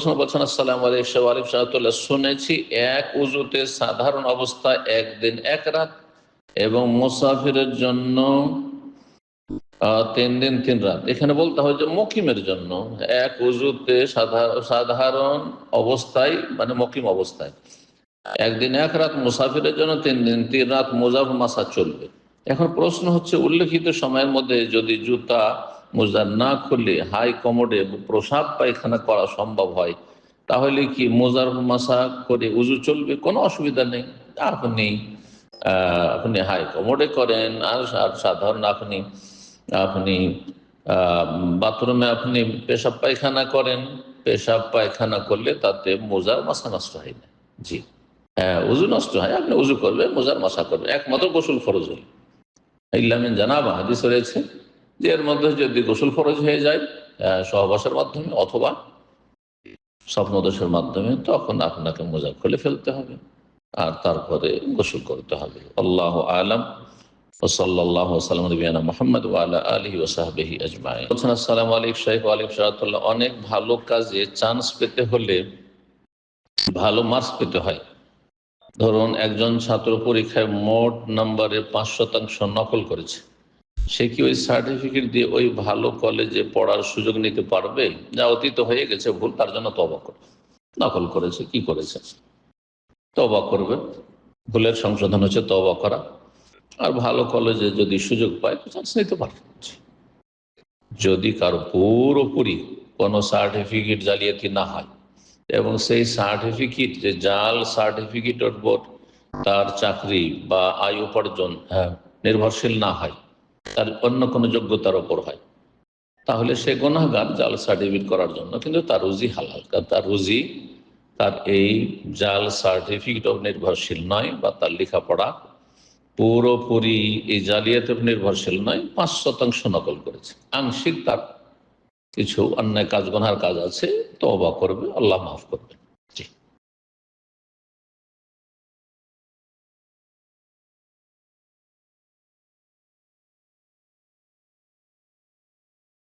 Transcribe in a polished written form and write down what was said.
প্রশ্ন বলছেন, আসসালামু আলাইকুম ওয়া আলাইকুম সালাতুল্লাহ, শুনেছি এক উজুতে সাধারণ অবস্থা একদিন এক রাত এবং মুসাফিরের জন্য 3 দিন 3 রাত। এখানে বলতে হয় যে মকিমের জন্য এক উজুতে সাধারণ অবস্থায়, মানে মকিম অবস্থায় একদিন এক রাত, মুসাফিরের জন্য 3 দিন 3 রাত মোজা মাসা চলবে। এখন প্রশ্ন হচ্ছে, উল্লেখিত সময়ের মধ্যে যদি জুতা মোজা না খুলে হাই কমোডে প্রসাব পায়খানা করা সম্ভব হয়, তাহলে কি মোজার মাসা করে উজু চলবে? কোনো অসুবিধা নেই। আপনি আপনি হাই কমোডে করেন আর সাধারণ আপনি আপনি বাথরুমে আপনি পেশাব পায়খানা করেন, পেশাব পায়খানা করলে তাতে মোজার মাসা নষ্ট হয় না। জি হ্যাঁ, উজু নষ্ট হয়, আপনি উজু করবেন, মোজার মাসা করবেন। একমাত্র গোসল ফরজ হল ইল্লামিন জানাবা, হাদিস রয়েছে যে এর মধ্যে যদি গোসল ফরজ হয়ে যায় সহবাসের মাধ্যমে অথবা স্বপ্নদোষের মাধ্যমে, তখন আপনাকে মোজা খুলে ফেলতে হবে আর তারপরে গোসল করতে হবে। আল্লাহু আলাম। ওয়াসাল্লাল্লাহু ওয়াসাল্লাম নবিয়ানা মুহাম্মদ ওয়া আলা আলিহি ওয়া সাহবিহি আজমাইন। আসসালামু আলাইকুম শাইখ। ওয়া আলাইকুম সালাম। অনেক ভালো কাজে চান্স পেতে হলে ভালো মার্কস পেতে হয়। ধরুন একজন ছাত্র পরীক্ষায় মোট নম্বরে 5% নকল করেছে, সে কি ওই সার্টিফিকেট দিয়ে ওই ভালো কলেজে পড়ার সুযোগ নিতে পারবে? যা অতীত হয়ে গেছে ভুল, তার জন্য তওবা করবে। নকল করেছে, কি করেছে, তওবা করবে। ভুলের সংশোধন হচ্ছে তওবা করা। আর ভালো কলেজে যদি সুযোগ পায় তো চান্স নিতে পারবে। যদি কারো পুরোপুরি কোনো সার্টিফিকেট জালিয়াতি না হয় এবং সেই সার্টিফিকেট যে জাল সার্টিফিকেটের উপর তার চাকরি বা আয় উপার্জন নির্ভরশীল না হয়, তার অন্য কোনো যোগ্যতার ওপর হয়, তাহলে সে গুনাহগার জাল সার্টিফিকেট করার জন্য। কিন্তু তার রুজি হালাল, কারণ তার রুজি তার এই জাল সার্টিফিকেট নির্ভরশীল নয়, বা তার লেখাপড়া পুরোপুরি এই জালিয়াতের নির্ভরশীল নয়। 5% নকল করেছে, আংশিক তার কিছু অন্যায় কাজ, গুনার কাজ আছে, তওবা করবে, আল্লাহ মাফ করবে।